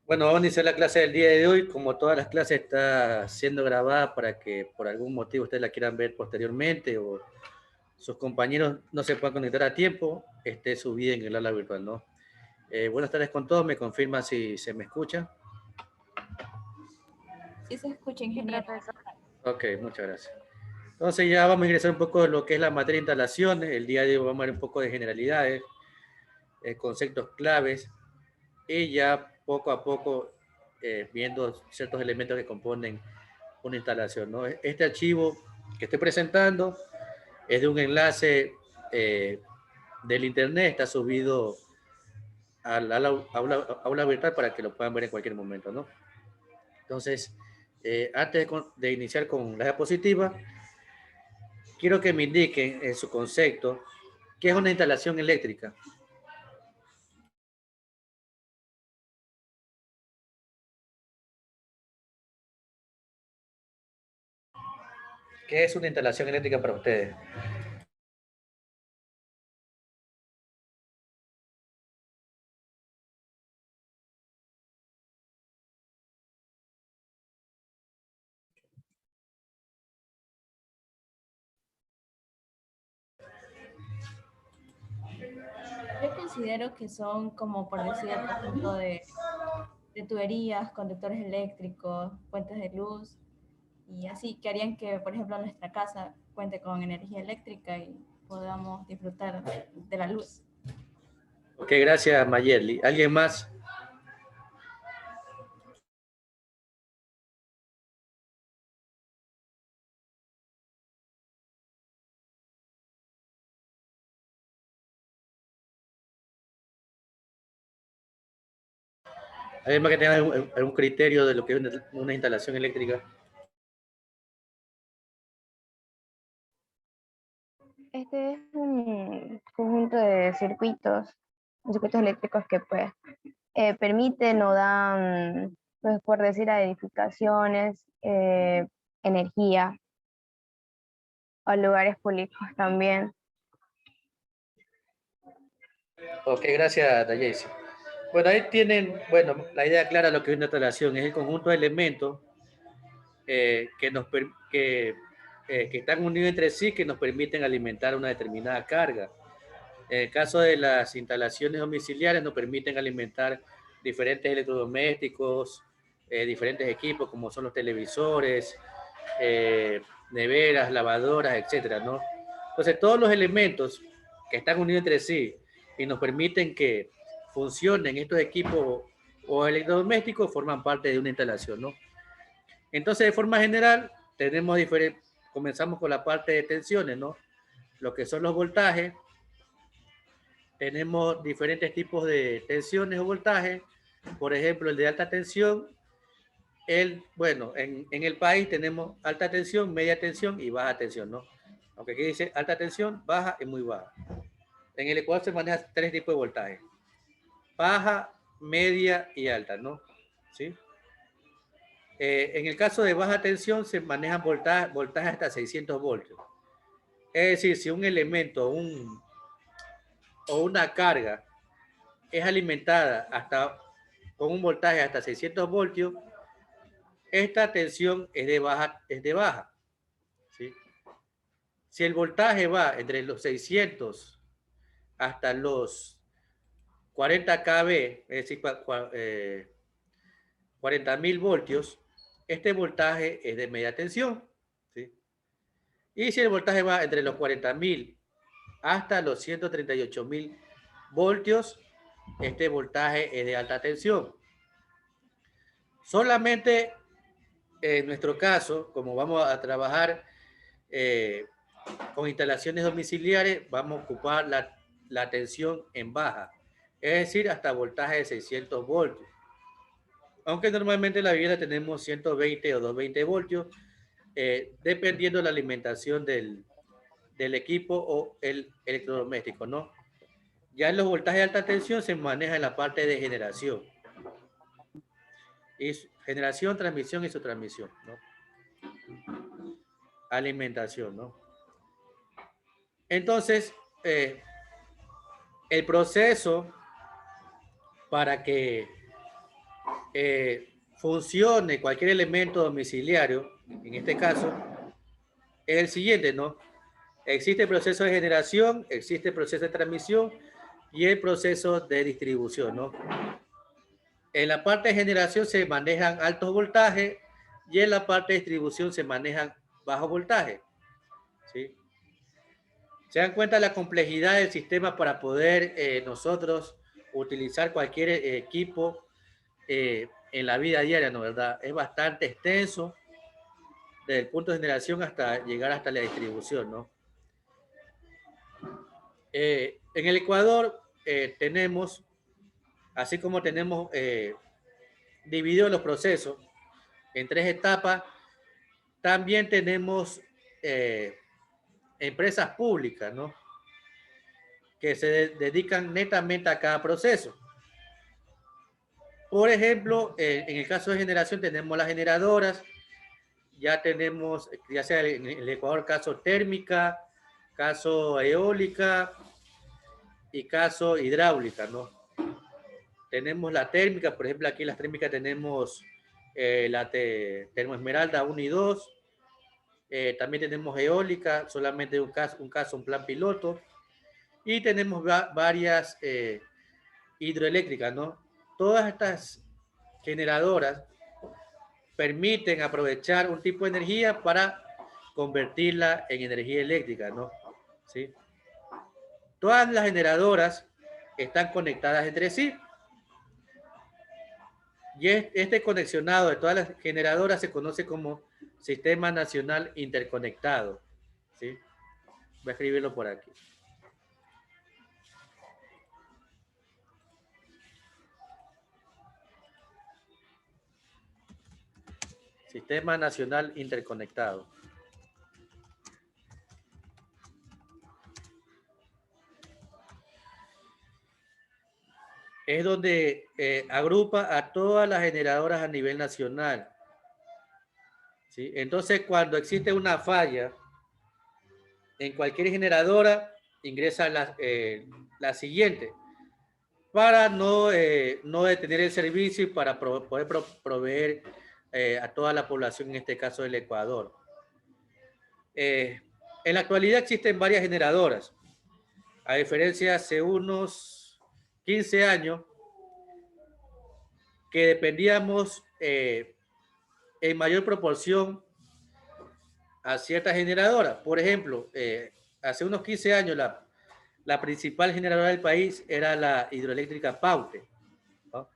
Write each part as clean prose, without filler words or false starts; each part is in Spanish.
Bueno, vamos a iniciar la clase del día de hoy. Como todas las clases está siendo grabada para que por algún motivo ustedes la quieran ver posteriormente o sus compañeros no se puedan conectar a tiempo, esté subida en el aula virtual, ¿no? Buenas tardes con todos. Me confirma si se me escucha. Sí se escucha, Sí, ingeniero. profesor. Ok, muchas gracias. Entonces ya vamos a ingresar un poco de lo que es la materia de instalaciones. El día de hoy vamos a ver un poco de generalidades, conceptos claves y ya poco a poco viendo ciertos elementos que componen una instalación, ¿no? Este archivo que estoy presentando es de un enlace del internet, está subido al aula virtual para que lo puedan ver en cualquier momento, ¿no? Entonces, antes de iniciar con la diapositiva, quiero que me indiquen en su concepto qué es una instalación eléctrica. ¿Qué es una instalación eléctrica para ustedes? Yo considero que son como por decir el conjunto de tuberías, conductores eléctricos, fuentes de luz y así que harían que, por ejemplo, nuestra casa cuente con energía eléctrica y podamos disfrutar de la luz. Ok, gracias Mayerly. ¿Alguien más? ¿Alguien más que tenga algún criterio de lo que es una instalación eléctrica? Este es un conjunto de circuitos eléctricos que pues permiten o dan, pues por decir, a edificaciones, energía, a lugares públicos también. Ok, gracias Dayeshi. Bueno, ahí tienen, bueno, la idea clara de lo que es una instalación, es el conjunto de elementos que, que están unidos entre sí, que nos permiten alimentar una determinada carga. En el caso de las instalaciones domiciliares, nos permiten alimentar diferentes electrodomésticos, diferentes equipos, como son los televisores, neveras, lavadoras, etcétera, ¿no? Entonces, todos los elementos que están unidos entre sí y nos permiten que funcionen estos equipos o electrodomésticos forman parte de una instalación, ¿no? Entonces, de forma general, tenemos diferentes, comenzamos con la parte de tensiones, ¿no? Lo que son los voltajes, tenemos diferentes tipos de tensiones o voltajes, por ejemplo, el de alta tensión, bueno, en el país tenemos alta tensión, media tensión y baja tensión, ¿no? Aunque aquí dice alta tensión, baja y muy baja. En el Ecuador se manejan tres tipos de voltaje, baja, media y alta, ¿no? ¿Sí? En el caso de baja tensión se manejan voltajes hasta 600 voltios. Es decir, si un elemento o una carga es alimentada hasta con un voltaje hasta 600 voltios, esta tensión es de baja, ¿sí? Si el voltaje va entre los 600 hasta los 40 kV, es decir, 40.000 voltios, este voltaje es de media tensión, ¿sí? Y si el voltaje va entre los 40.000 hasta los 138.000 voltios, este voltaje es de alta tensión. Solamente en nuestro caso, como vamos a trabajar con instalaciones domiciliares, vamos a ocupar la tensión en baja, es decir, hasta voltaje de 600 voltios. Aunque normalmente en la vivienda tenemos 120 o 220 voltios, dependiendo de la alimentación del equipo o el electrodoméstico, ¿no? Ya en los voltajes de alta tensión se maneja en la parte de generación. Y generación, transmisión y subtransmisión, ¿no? Alimentación, ¿no? Entonces, el proceso para que funcione cualquier elemento domiciliario, en este caso, es el siguiente, ¿no? Existe el proceso de generación, existe el proceso de transmisión y el proceso de distribución, ¿no? En la parte de generación se manejan altos voltajes y en la parte de distribución se manejan bajos voltajes, ¿sí? Se dan cuenta de la complejidad del sistema para poder nosotros utilizar cualquier equipo en la vida diaria, ¿no? ¿Verdad? Es bastante extenso desde el punto de generación hasta llegar hasta la distribución, ¿no? En el Ecuador tenemos, así como tenemos dividido los procesos en 3 etapas, también tenemos empresas públicas, ¿no? Que se dedican netamente a cada proceso. Por ejemplo, en el caso de generación tenemos las generadoras, ya tenemos, ya sea en el Ecuador, caso térmica, caso eólica y caso hidráulica, ¿no? Tenemos la térmica, por ejemplo, aquí las térmicas tenemos la Termoesmeralda 1 y 2, también tenemos eólica, solamente un caso, un plan piloto, y tenemos varias hidroeléctricas, ¿no? Todas estas generadoras permiten aprovechar un tipo de energía para convertirla en energía eléctrica, ¿no? ¿Sí? Todas las generadoras están conectadas entre sí. Y este conexionado de todas las generadoras se conoce como Sistema Nacional Interconectado, ¿sí? Voy a escribirlo por aquí. Sistema Nacional Interconectado. Es donde agrupa a todas las generadoras a nivel nacional, ¿sí? Entonces, cuando existe una falla en cualquier generadora, ingresa la siguiente para no detener el servicio y para poder proveer a toda la población, en este caso del Ecuador. En la actualidad existen varias generadoras. A diferencia hace unos 15 años que dependíamos en mayor proporción a ciertas generadoras. Por ejemplo, hace unos 15 años la principal generadora del país era la hidroeléctrica Paute, ¿no?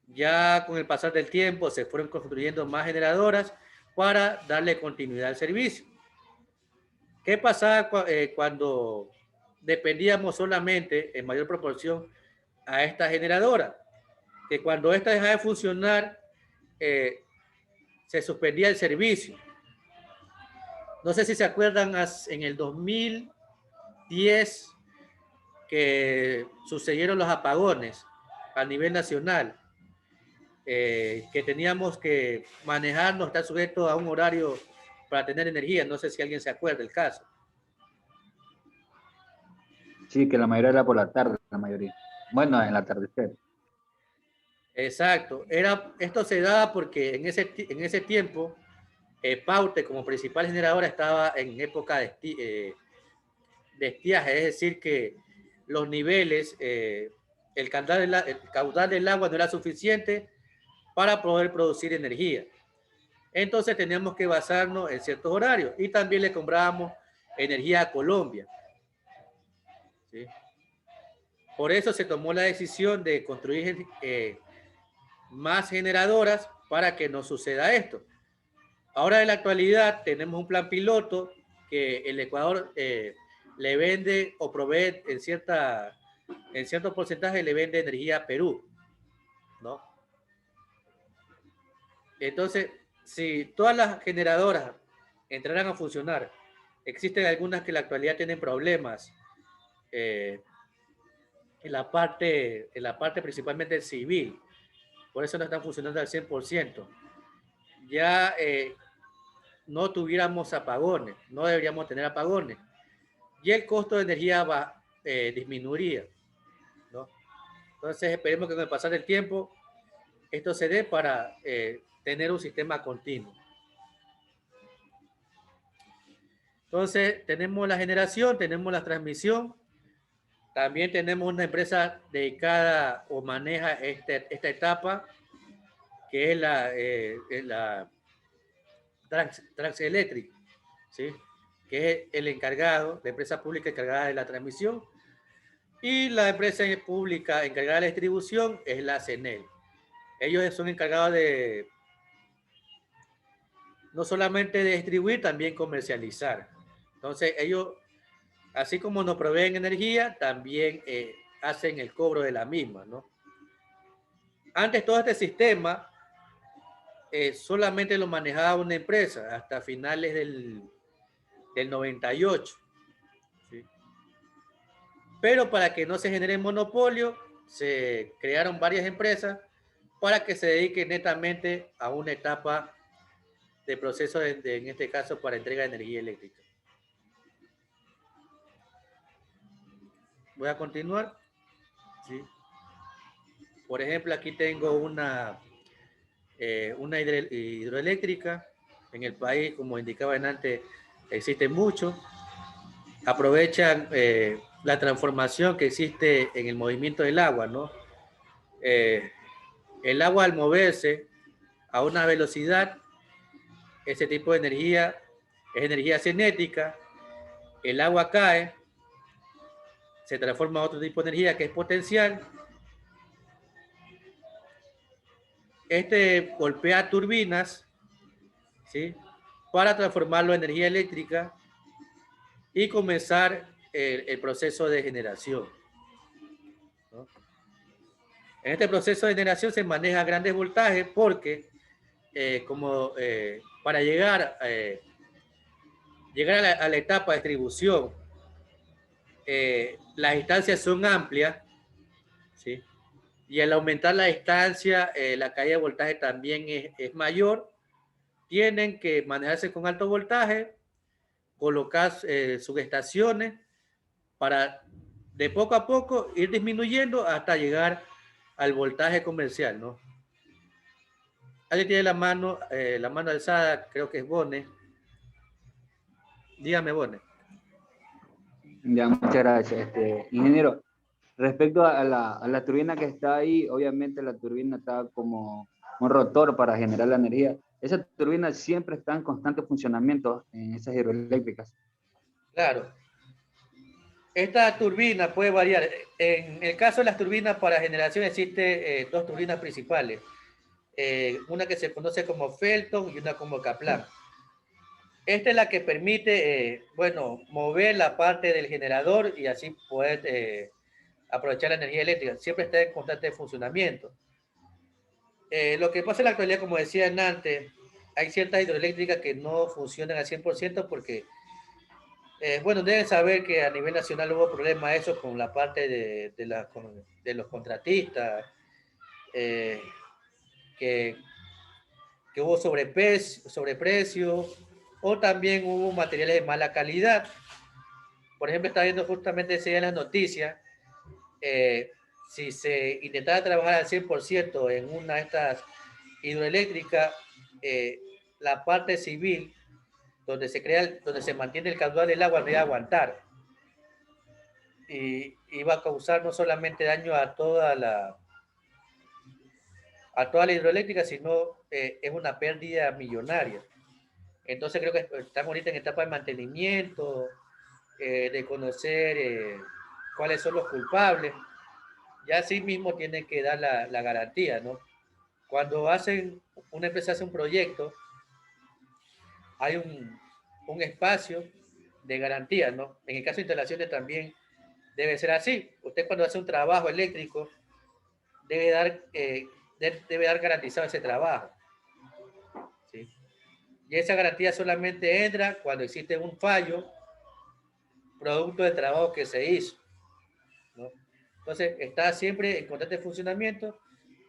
Ya con el pasar del tiempo se fueron construyendo más generadoras para darle continuidad al servicio. ¿Qué pasaba cuando dependíamos solamente en mayor proporción a esta generadora? Que cuando esta dejaba de funcionar, se suspendía el servicio. No sé si se acuerdan en el 2010 que sucedieron los apagones a nivel nacional, que teníamos que manejarnos, estar sujetos a un horario para tener energía. No sé si alguien se acuerda del caso. Sí, que la mayoría era por la tarde, la mayoría. Bueno, en el atardecer. Exacto. Esto se daba porque en ese tiempo Paute como principal generadora estaba en época de estiaje, es decir que los niveles, el caudal del agua no era suficiente para poder producir energía. Entonces teníamos que basarnos en ciertos horarios y también le comprábamos energía a Colombia, ¿sí? Por eso se tomó la decisión de construir más generadoras para que no suceda esto. Ahora en la actualidad tenemos un plan piloto que el Ecuador le vende o provee en cierto porcentaje, le vende energía a Perú, ¿no? Entonces, si todas las generadoras entraran a funcionar, existen algunas que en la actualidad tienen problemas en la parte principalmente civil, por eso no están funcionando al 100%. Ya no tuviéramos apagones, no deberíamos tener apagones, y el costo de energía disminuiría, ¿no? Entonces esperemos que con el pasar del tiempo esto se dé para tener un sistema continuo. Entonces, tenemos la generación, tenemos la transmisión, también tenemos una empresa dedicada o maneja esta etapa, que es la Transelectric, ¿sí? Que es el encargado, la empresa pública encargada de la transmisión, y la empresa pública encargada de la distribución es la CENEL. Ellos son encargados de no solamente de distribuir, también comercializar. Entonces, ellos, así como nos proveen energía, también hacen el cobro de la misma, ¿no? Antes todo este sistema solamente lo manejaba una empresa hasta finales del 98. ¿Sí? Pero para que no se genere monopolio, se crearon varias empresas para que se dediquen netamente a una etapa de proceso, en este caso, para entrega de energía eléctrica. Voy a continuar. ¿Sí? Por ejemplo, aquí tengo una hidroeléctrica. En el país, como indicaba antes, existen muchos. Aprovechan la transformación que existe en el movimiento del agua, ¿no? El agua, al moverse a una velocidad, ese tipo de energía es energía cinética. El agua cae, se transforma a otro tipo de energía que es potencial. Este golpea turbinas, ¿sí? Para transformarlo en energía eléctrica y comenzar el proceso de generación, ¿no? En este proceso de generación se maneja grandes voltajes porque para llegar a la etapa de distribución, las distancias son amplias, ¿sí? Y al aumentar la distancia, la caída de voltaje también es mayor. Tienen que manejarse con alto voltaje, colocar subestaciones para de poco a poco ir disminuyendo hasta llegar al voltaje comercial, ¿no? Alguien tiene la mano alzada, creo que es Bone. Dígame, Bone. Ya, muchas gracias. Ingeniero, respecto a la turbina que está ahí, obviamente la turbina está como un rotor para generar la energía. Esa turbina siempre está en constante funcionamiento en esas hidroeléctricas. Claro. Esta turbina puede variar. En el caso de las turbinas para generación existe dos turbinas principales. Una que se conoce como Felton y una como Kaplan. Esta es la que permite, mover la parte del generador y así poder aprovechar la energía eléctrica. Siempre está en constante funcionamiento. Lo que pasa en la actualidad, como decía antes, hay ciertas hidroeléctricas que no funcionan al 100% porque deben saber que a nivel nacional hubo problemas eso con la parte de los contratistas, que hubo sobreprecio, o también hubo materiales de mala calidad. Por ejemplo, está viendo justamente ese día en las noticias, si se intentara trabajar al 100% en una de estas hidroeléctricas, la parte civil, donde se mantiene el caudal del agua, no iba a aguantar. Y iba a causar no solamente daño a toda la hidroeléctrica, sino es una pérdida millonaria. Entonces creo que estamos ahorita en etapa de mantenimiento, de conocer cuáles son los culpables. Ya así mismo tienen que dar la garantía, ¿no? Cuando una empresa hace un proyecto, hay un espacio de garantía, ¿no? En el caso de instalaciones también debe ser así. Usted cuando hace un trabajo eléctrico debe dar garantizado ese trabajo, ¿sí? Y esa garantía solamente entra cuando existe un fallo producto del trabajo que se hizo, ¿no? Entonces está siempre en constante funcionamiento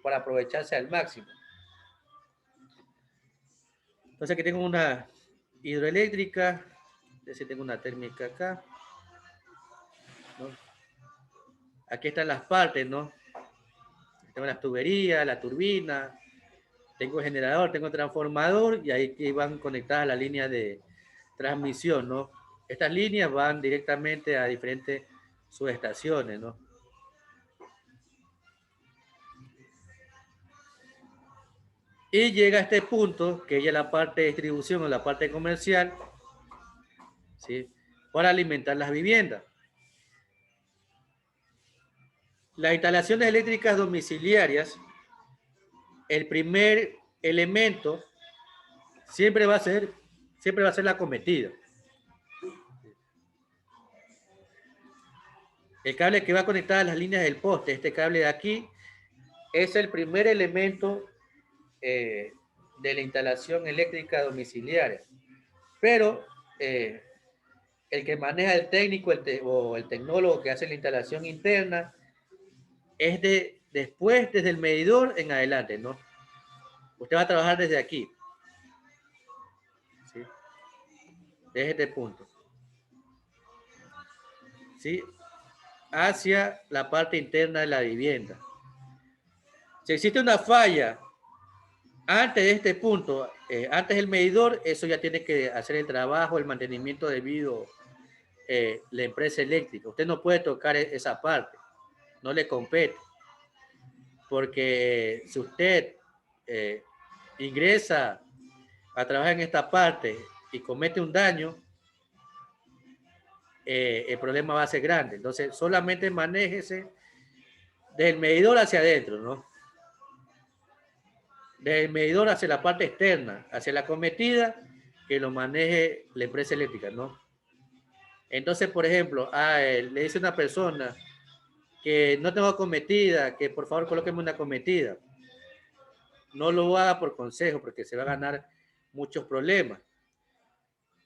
para aprovecharse al máximo. Entonces aquí tengo una hidroeléctrica, tengo una térmica acá, ¿no? Aquí están las partes, ¿no? Tengo las tuberías, la turbina, tengo generador, tengo transformador y ahí que van conectadas las líneas de transmisión, ¿no? Estas líneas van directamente a diferentes subestaciones, ¿no? Y llega a este punto, que ya es la parte de distribución o la parte comercial, ¿sí? Para alimentar las viviendas. Las instalaciones eléctricas domiciliarias, el primer elemento siempre va a ser la acometida. El cable que va conectado a las líneas del poste, este cable de aquí, es el primer elemento de la instalación eléctrica domiciliaria. Pero el que maneja el técnico o el tecnólogo que hace la instalación interna es después, desde el medidor en adelante, ¿no? Usted va a trabajar desde aquí, ¿sí? Desde este punto, ¿sí? Hacia la parte interna de la vivienda. Si existe una falla antes de este punto, antes del medidor, eso ya tiene que hacer el trabajo, el mantenimiento debido la empresa eléctrica. Usted no puede tocar esa parte, no le compete. Porque si usted ingresa a trabajar en esta parte y comete un daño, el problema va a ser grande. Entonces, solamente manéjese del medidor hacia adentro, ¿no? Del medidor hacia la parte externa, hacia la acometida, que lo maneje la empresa eléctrica, ¿no? Entonces, por ejemplo, le dice una persona que no tengo acometida, que por favor colóqueme una acometida. No lo haga por consejo, porque se va a ganar muchos problemas.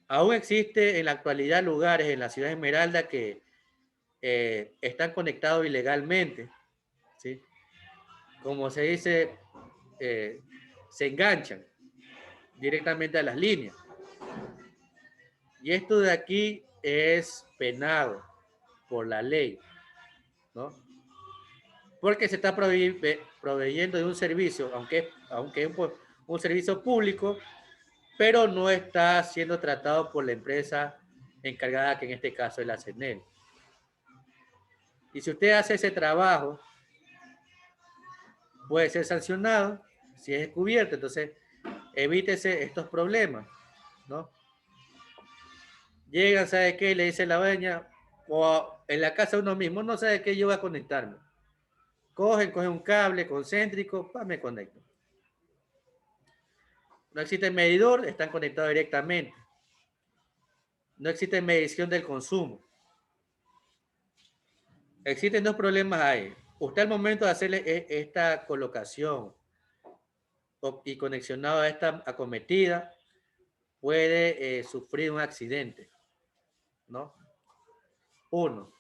Aún existe en la actualidad lugares en la ciudad de Esmeralda que están conectados ilegalmente, ¿sí? Como se dice, se enganchan directamente a las líneas. Y esto de aquí es penado por la ley, ¿no? Porque se está proveyendo de un servicio, aunque es un servicio público, pero no está siendo tratado por la empresa encargada, que en este caso es la CENEL. Y si usted hace ese trabajo, puede ser sancionado si es descubierto. Entonces, evítese estos problemas, ¿no? Llegan, ¿sabe qué? Le dice la dueña, o en la casa uno mismo, no sabe qué, yo voy a conectarme. Cogen un cable concéntrico, me conecto. No existe medidor, están conectados directamente. No existe medición del consumo. Existen dos problemas ahí. Usted al momento de hacerle esta colocación y conexionado a esta acometida, puede sufrir un accidente, ¿no? Uno.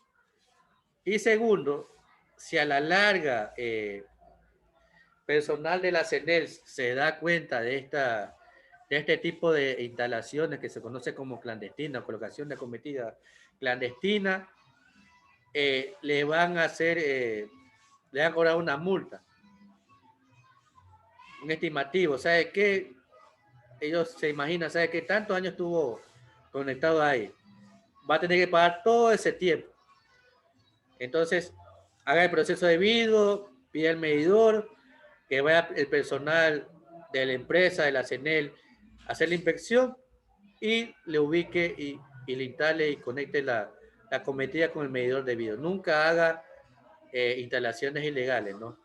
Y segundo, si a la larga personal de la CENEL se da cuenta de este tipo de instalaciones que se conoce como clandestina, colocación de acometida clandestina, le van a cobrar una multa, un estimativo. ¿Sabe qué? Ellos se imaginan, ¿sabe qué? Tantos años estuvo conectado ahí. Va a tener que pagar todo ese tiempo. Entonces, haga el proceso debido, pida el medidor, que vaya el personal de la empresa, de la CENEL, a hacer la inspección y le ubique y le instale y conecte la acometida con el medidor debido. Nunca haga instalaciones ilegales, ¿no?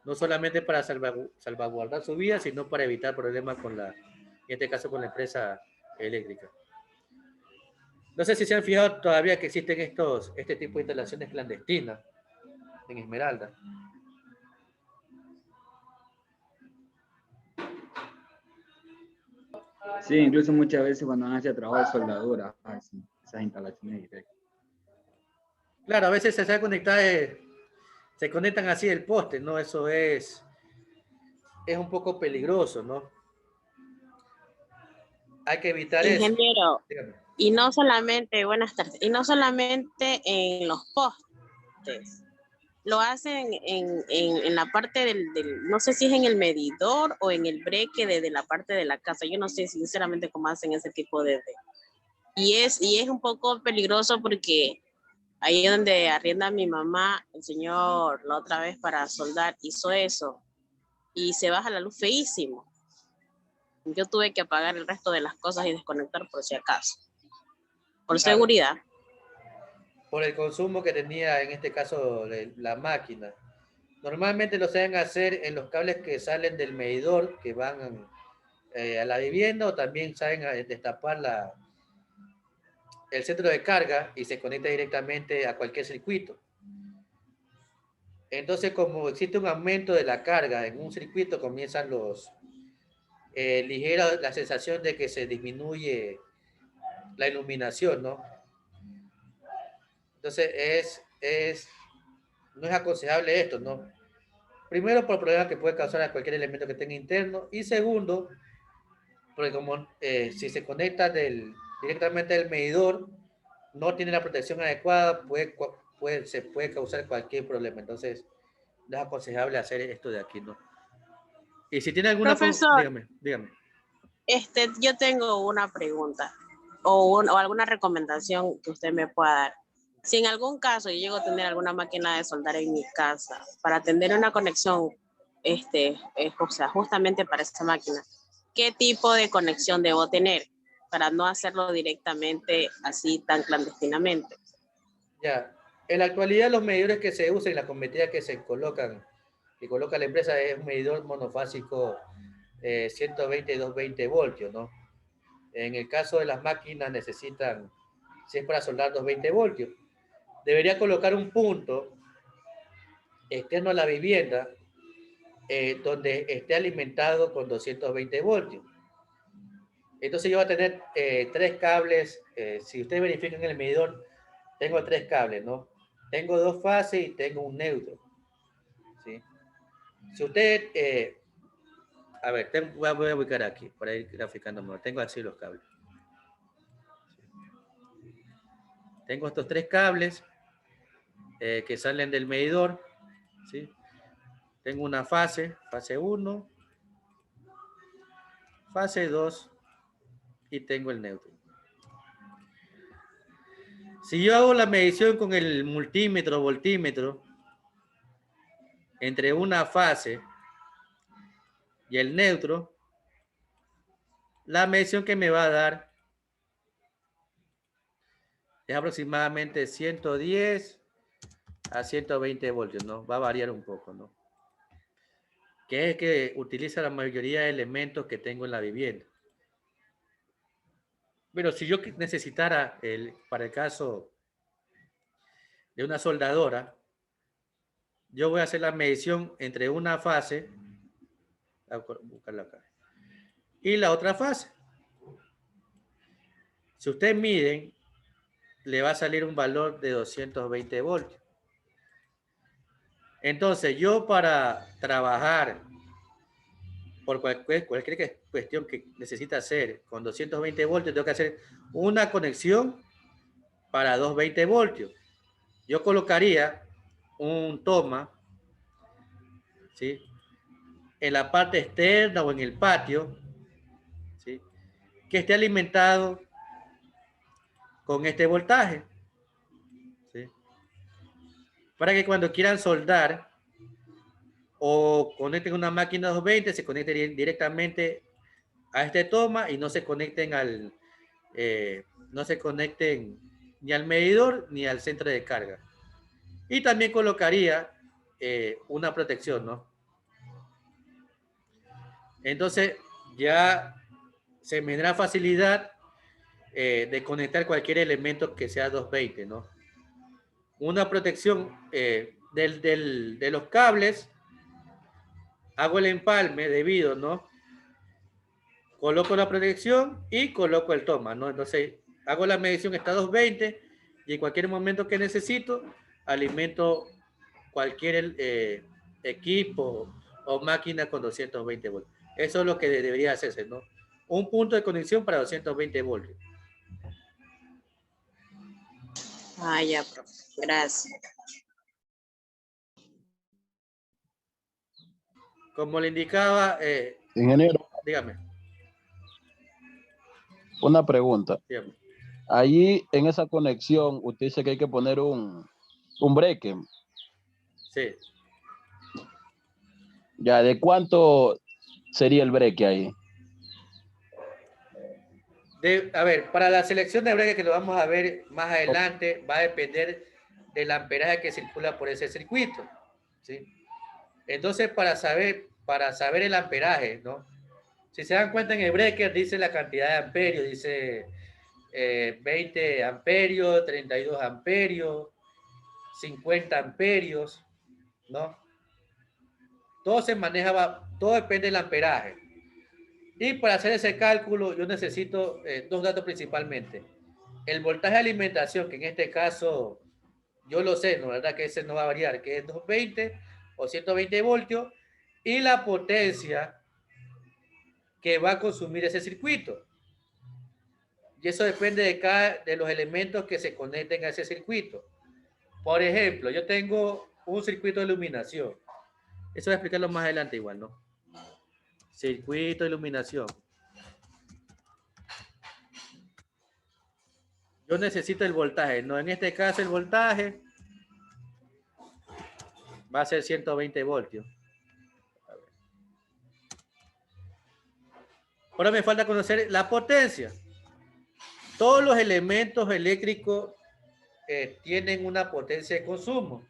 No solamente para salvaguardar su vida, sino para evitar problemas en este caso con la empresa eléctrica. No sé si se han fijado todavía que existen este tipo de instalaciones clandestinas en Esmeralda. Sí, incluso muchas veces cuando van hacia trabajo de soldadura, esas instalaciones directas. Claro, a veces se conectadas, se conectan así el poste, ¿no? Eso es un poco peligroso, ¿no? Hay que evitar eso. Ingeniero, Dígame. y no solamente, buenas tardes, y no solamente en los postes, lo hacen en la parte no sé si es en el medidor o en el breque de la parte de la casa. Yo no sé sinceramente cómo hacen ese tipo y es un poco peligroso porque ahí donde arrienda mi mamá, el señor la otra vez para soldar hizo eso y se baja la luz feísimo. Yo tuve que apagar el resto de las cosas y desconectar por si acaso. Por Claro, seguridad. por el consumo que tenía en este caso la máquina. Normalmente lo saben hacer en los cables que salen del medidor, que van a la vivienda, o también saben destapar el centro de carga y se conecta directamente a cualquier circuito. Entonces, como existe un aumento de la carga en un circuito, comienzan ligera la sensación de que se disminuye la iluminación, ¿no? Entonces, no es aconsejable esto, ¿no? Primero, por problemas que puede causar a cualquier elemento que tenga interno, y segundo, porque como si se conecta directamente del medidor, no tiene la protección adecuada, se puede causar cualquier problema. Entonces, no es aconsejable hacer esto de aquí, ¿no? Y si tiene alguna... Profesor, dígame. Yo tengo una pregunta o alguna recomendación que usted me pueda dar. Si en algún caso yo llego a tener alguna máquina de soldar en mi casa para tener una conexión, o sea, justamente para esta máquina, ¿qué tipo de conexión debo tener para no hacerlo directamente así tan clandestinamente? Ya, en la actualidad los medidores que se usan y las medidas que coloca la empresa es un medidor monofásico 120 y 220 voltios, ¿no? En el caso de las máquinas necesitan, si es para soldar 220 voltios, debería colocar un punto externo a la vivienda donde esté alimentado con 220 voltios. Entonces yo voy a tener tres cables, si ustedes verifican en el medidor, tengo tres cables, ¿no? Tengo dos fases y tengo un neutro, ¿sí? Si usted, a ver, voy a ubicar aquí, para ir graficando mejor. Tengo así los cables. Tengo estos tres cables que salen del medidor, ¿sí? Tengo una fase 1, fase 2 y tengo el neutro. Si yo hago la medición con el multímetro, voltímetro, entre una fase y el neutro, la medición que me va a dar es aproximadamente 110 a 120 voltios, ¿no? Va a variar un poco, ¿no? Que es que utiliza la mayoría de elementos que tengo en la vivienda. Pero si yo necesitara, para el caso de una soldadora, yo voy a hacer la medición entre una fase, voy a buscarla acá, y la otra fase. Si ustedes miden, le va a salir un valor de 220 voltios. Entonces, yo para trabajar por cualquier cuestión que necesita hacer con 220 voltios, tengo que hacer una conexión para 220 voltios. Yo colocaría un toma, ¿sí?, en la parte externa o en el patio, ¿sí?, que esté alimentado con este voltaje, ¿sí?, para que cuando quieran soldar o conecten una máquina 220, se conecten directamente a este toma y no se conecten no se conecten ni al medidor ni al centro de carga. Y también colocaría una protección, ¿no? Entonces ya se me da facilidad de conectar cualquier elemento que sea 220, ¿no? Una protección de los cables, hago el empalme debido, ¿no? Coloco la protección y coloco el toma, ¿no? Entonces hago la medición, está 220 y en cualquier momento que necesito, alimento cualquier equipo o máquina con 220 voltios. Eso es lo que debería hacerse, ¿no? Un punto de conexión para 220 voltios. Ah, ya, profe. Gracias. Como le indicaba, Ingeniero, dígame, una pregunta. dígame. Allí en esa conexión, usted dice que hay que poner un breque. Sí. Ya, ¿de cuánto sería el breque ahí? A ver, para la selección de breque que lo vamos a ver más adelante, va a depender del amperaje que circula por ese circuito, ¿sí? Entonces, para saber el amperaje, ¿no? Si se dan cuenta en el breaker dice la cantidad de amperios, dice 20 amperios, 32 amperios, 50 amperios, ¿no? Todo se maneja, todo depende del amperaje. Y para hacer ese cálculo yo necesito dos datos principalmente. El voltaje de alimentación, que en este caso yo lo sé, ¿no? La verdad que ese no va a variar, que es 220 o 120 voltios, y la potencia que va a consumir ese circuito. Y eso depende de los elementos que se conecten a ese circuito. Por ejemplo, yo tengo un circuito de iluminación. Eso voy a explicarlo más adelante igual, ¿no? Circuito de iluminación. Yo necesito el voltaje, ¿no? En este caso el voltaje va a ser 120 voltios. Ahora me falta conocer la potencia. Todos los elementos eléctricos tienen una potencia de consumo.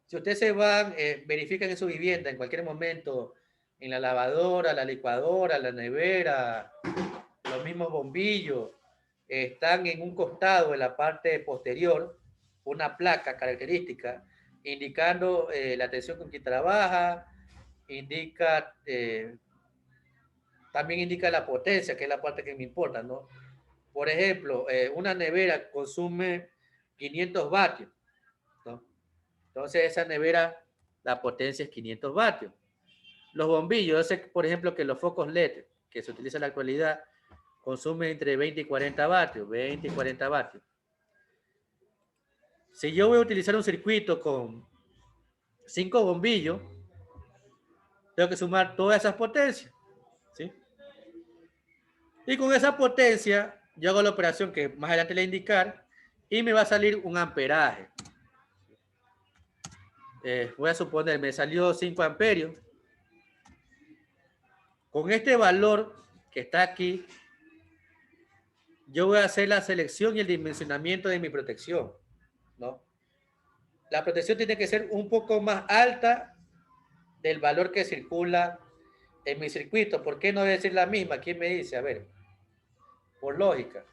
Si ustedes se van, verifican en su vivienda en cualquier momento, en la lavadora, la licuadora, la nevera, los mismos bombillos, están en un costado, en la parte posterior, una placa característica indicando la tensión con que trabaja, también indica la potencia, que es la parte que me importa, ¿no? Por ejemplo, una nevera consume 500 vatios, ¿no? Entonces esa nevera, la potencia es 500 vatios. Los bombillos, yo sé, por ejemplo, que los focos LED que se utilizan en la actualidad consumen entre 20 y 40 vatios, 20 y 40 vatios. Si yo voy a utilizar un circuito con 5 bombillos, tengo que sumar todas esas potencias, ¿sí? Y con esa potencia, yo hago la operación que más adelante le voy a indicar y me va a salir un amperaje. Voy a suponer, me salió 5 amperios. Con este valor que está aquí, yo voy a hacer la selección y el dimensionamiento de mi protección, ¿no? La protección tiene que ser un poco más alta del valor que circula en mi circuito. ¿Por qué no debe ser la misma? ¿Quién me dice? A ver, por lógica.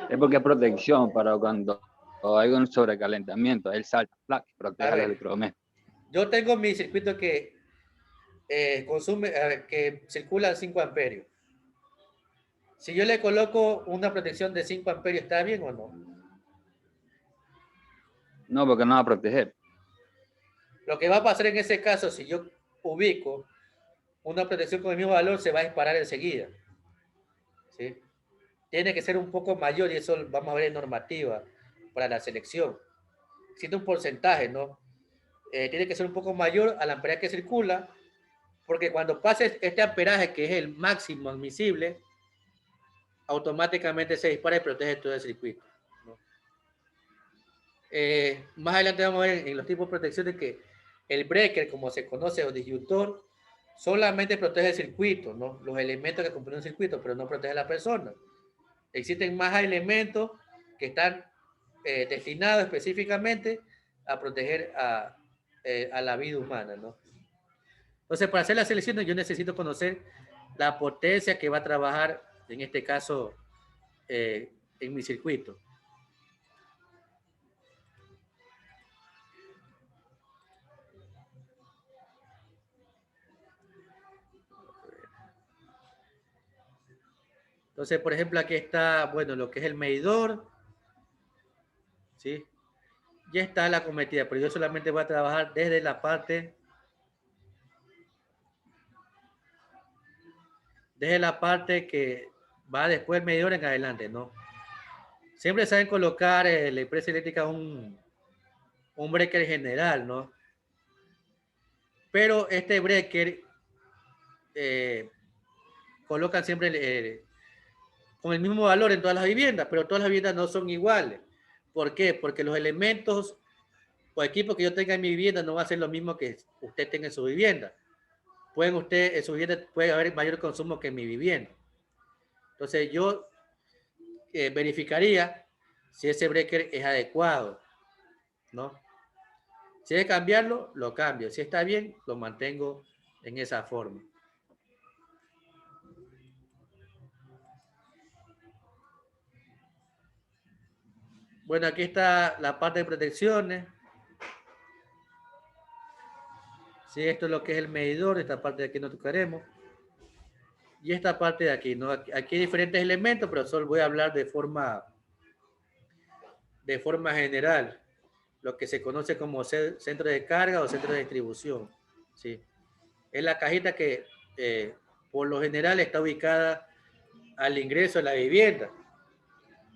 Es porque es protección para cuando hay un sobrecalentamiento, él salta, protege a los electrodomésticos. Yo tengo mi circuito que que circula 5 amperios. Si yo le coloco una protección de 5 amperios, ¿está bien o no? No, porque no va a proteger. Lo que va a pasar en ese caso, si yo ubico una protección con el mismo valor, se va a disparar enseguida, ¿sí? Tiene que ser un poco mayor y eso vamos a ver en normativa para la selección. Existe un porcentaje, ¿no? Tiene que ser un poco mayor al amperaje que circula, porque cuando pase este amperaje, que es el máximo admisible, automáticamente se dispara y protege todo el circuito, ¿no? Más adelante vamos a ver en los tipos de protección de que el breaker, como se conoce, o disyuntor, solamente protege el circuito, ¿no? Los elementos que componen un circuito, pero no protege a la persona. Existen más elementos que están destinados específicamente a proteger a la vida humana, ¿no? Entonces, para hacer la selección, yo necesito conocer la potencia que va a trabajar, en este caso, en mi circuito. Entonces, por ejemplo, aquí está, bueno, lo que es el medidor, ¿sí? Ya está la cometida, pero yo solamente voy a trabajar desde la parte que va después del medidor en adelante, ¿no? Siempre saben colocar la empresa eléctrica un breaker general, ¿no? Pero este breaker colocan siempre con el mismo valor en todas las viviendas, pero todas las viviendas no son iguales. ¿Por qué? Porque los elementos o equipos que yo tenga en mi vivienda no va a ser lo mismo que usted tenga en su vivienda. En su vivienda puede haber mayor consumo que en mi vivienda. Entonces yo verificaría si ese breaker es adecuado, ¿no? Si hay que cambiarlo, lo cambio. Si está bien, lo mantengo en esa forma. Bueno, aquí está la parte de protecciones. Sí, esto es lo que es el medidor, esta parte de aquí no tocaremos. Y esta parte de aquí, ¿no? Aquí hay diferentes elementos, pero solo voy a hablar de forma general. Lo que se conoce como centro de carga o centro de distribución. ¿Sí? Es la cajita que por lo general está ubicada al ingreso de la vivienda.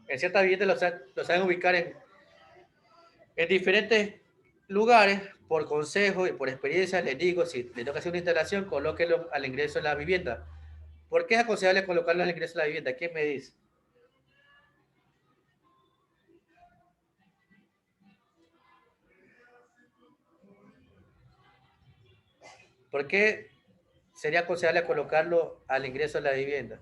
En ciertas viviendas lo saben ubicar en diferentes lugares. Por consejo y por experiencia les digo, si le toca hacer una instalación, colóquelo al ingreso de la vivienda. ¿Por qué es aconsejable colocarlo al ingreso de la vivienda? ¿Quién me dice? ¿Por qué sería aconsejable colocarlo al ingreso de la vivienda?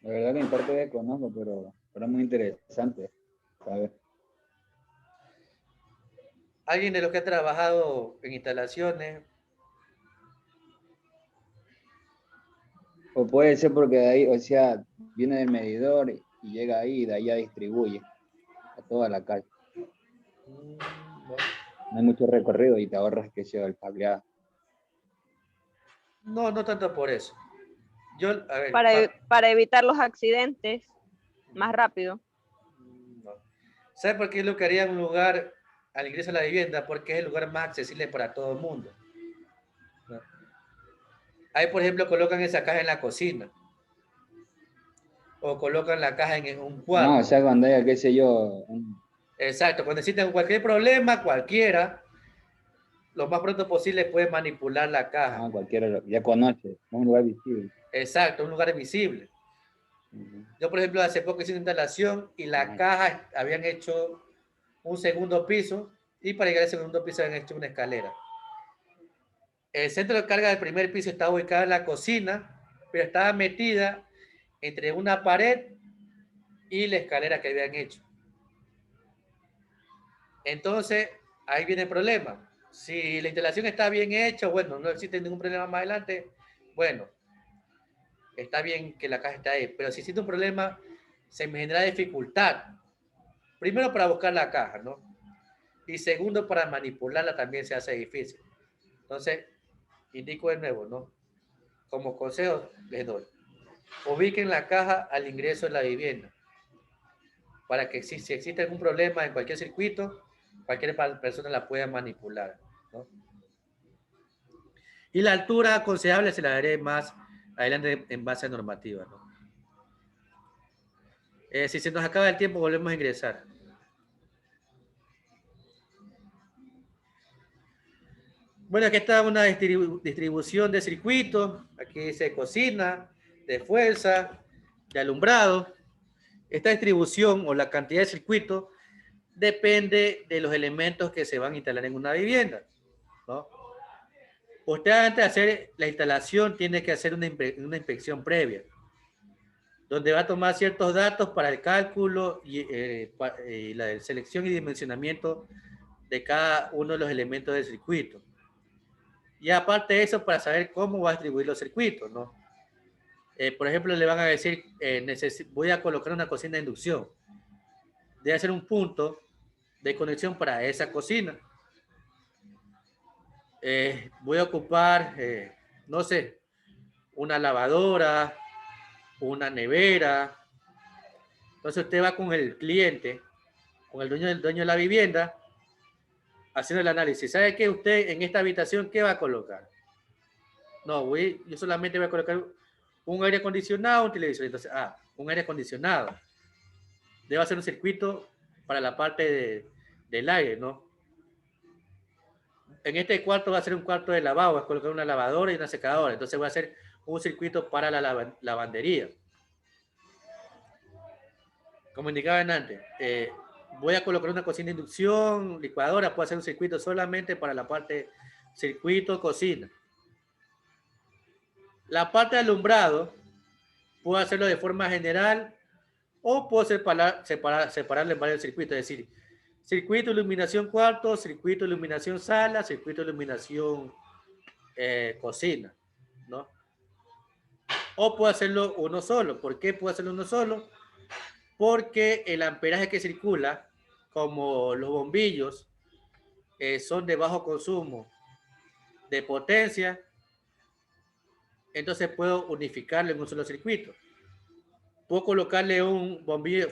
La verdad que en parte desconozco, pero es muy interesante saber. ¿Alguien de los que ha trabajado en instalaciones? O puede ser porque de ahí, o sea, viene del medidor y llega ahí y de ahí ya distribuye a toda la calle. Bueno. No hay mucho recorrido y te ahorras que sea el cableado. No, no tanto por eso. Yo, a ver, Para evitar los accidentes más rápido. no. ¿Sabe por qué lo que haría en un lugar al ingreso a la vivienda? Porque es el lugar más accesible para todo el mundo. ¿No? Ahí, por ejemplo, colocan esa caja en la cocina. O colocan la caja en un cuarto. No, o sea, cuando haya, qué sé yo. Exacto, cuando necesiten cualquier problema, cualquiera, lo más pronto posible puede manipular la caja. No, cualquiera ya conoce, es un lugar visible. Exacto, un lugar visible. Yo, por ejemplo, hace poco hice una instalación y la caja habían hecho un segundo piso y para llegar al segundo piso habían hecho una escalera. El centro de carga del primer piso estaba ubicado en la cocina, pero estaba metida entre una pared y la escalera que habían hecho. Entonces, ahí viene el problema. Si la instalación está bien hecha, bueno, no existe ningún problema más adelante, bueno, está bien que la caja está ahí, pero si existe un problema, se me genera dificultad. Primero para buscar la caja, ¿no? Y segundo para manipularla también se hace difícil. Entonces, indico de nuevo, ¿no? Como consejo les doy. Ubiquen la caja al ingreso de la vivienda. Para que si existe algún problema en cualquier circuito, cualquier persona la pueda manipular, ¿no? Y la altura aconsejable se la daré más adelante en base a normativa, ¿no? Si se nos acaba el tiempo, volvemos a ingresar. Bueno, aquí está una distribución de circuitos. Aquí dice cocina, de fuerza, de alumbrado. Esta distribución o la cantidad de circuitos depende de los elementos que se van a instalar en una vivienda, ¿no? Usted antes de hacer la instalación tiene que hacer una inspección previa, donde va a tomar ciertos datos para el cálculo y la selección y dimensionamiento de cada uno de los elementos del circuito. Y aparte de eso, para saber cómo va a distribuir los circuitos, ¿no? Por ejemplo, le van a decir, voy a colocar una cocina de inducción. Debe hacer un punto de conexión para esa cocina. Voy a ocupar, no sé, una lavadora, una nevera. Entonces usted va con el cliente, con el dueño de la vivienda, haciendo el análisis. ¿Sabe qué? Usted en esta habitación, ¿qué va a colocar? No, yo solamente voy a colocar un aire acondicionado, un televisor. Entonces, un aire acondicionado. Debe hacer un circuito para la parte del aire, ¿no? en este cuarto va a ser un cuarto de lavado, voy a colocar una lavadora y una secadora, entonces voy a hacer un circuito para la lavandería. Como indicaba antes, voy a colocar una cocina de inducción, licuadora, puedo hacer un circuito solamente para la parte circuito, cocina. La parte de alumbrado, puedo hacerlo de forma general o puedo separarlo en varios circuitos, es decir, circuito iluminación cuarto, circuito iluminación sala, circuito iluminación cocina, ¿no? O puedo hacerlo uno solo. ¿Por qué puedo hacerlo uno solo? Porque el amperaje que circula, como los bombillos, son de bajo consumo de potencia, entonces puedo unificarlo en un solo circuito. Puedo colocarle un bombillo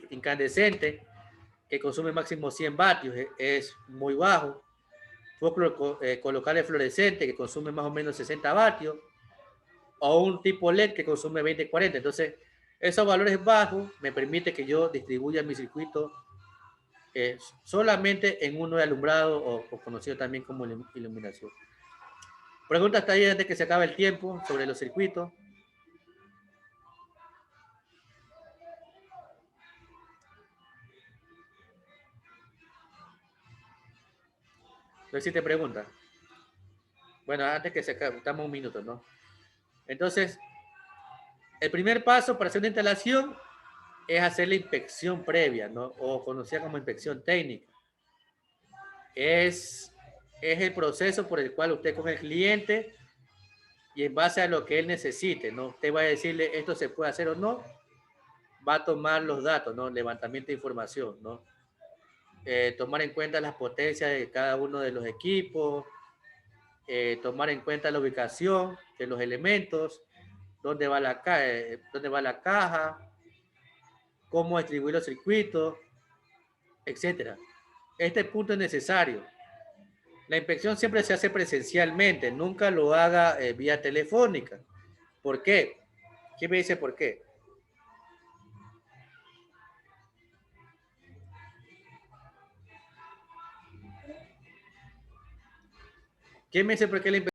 incandescente que consume máximo 100 vatios, es muy bajo. Puedo colocarle fluorescente que consume más o menos 60 vatios, o un tipo LED que consume 20-40. Entonces, esos valores bajos me permite que yo distribuya mi circuito solamente en uno de alumbrado o conocido también como iluminación. Pregunta hasta ahí antes que se acabe el tiempo sobre los circuitos. No existe pregunta. Bueno, antes que se acabe, estamos un minuto, ¿no? Entonces, el primer paso para hacer una instalación es hacer la inspección previa, ¿no? O conocida como inspección técnica. Es el proceso por el cual usted con el cliente y en base a lo que él necesite, ¿no? Usted va a decirle esto se puede hacer o no, va a tomar los datos, ¿no? Levantamiento de información, ¿no? Tomar en cuenta las potencias de cada uno de los equipos, tomar en cuenta la ubicación de los elementos, dónde va la caja, cómo distribuir los circuitos, etcétera. Este punto es necesario. La inspección siempre se hace presencialmente, nunca lo haga vía telefónica. ¿Por qué? ¿Quién me dice por qué? ¿Quién me dice por qué la inspección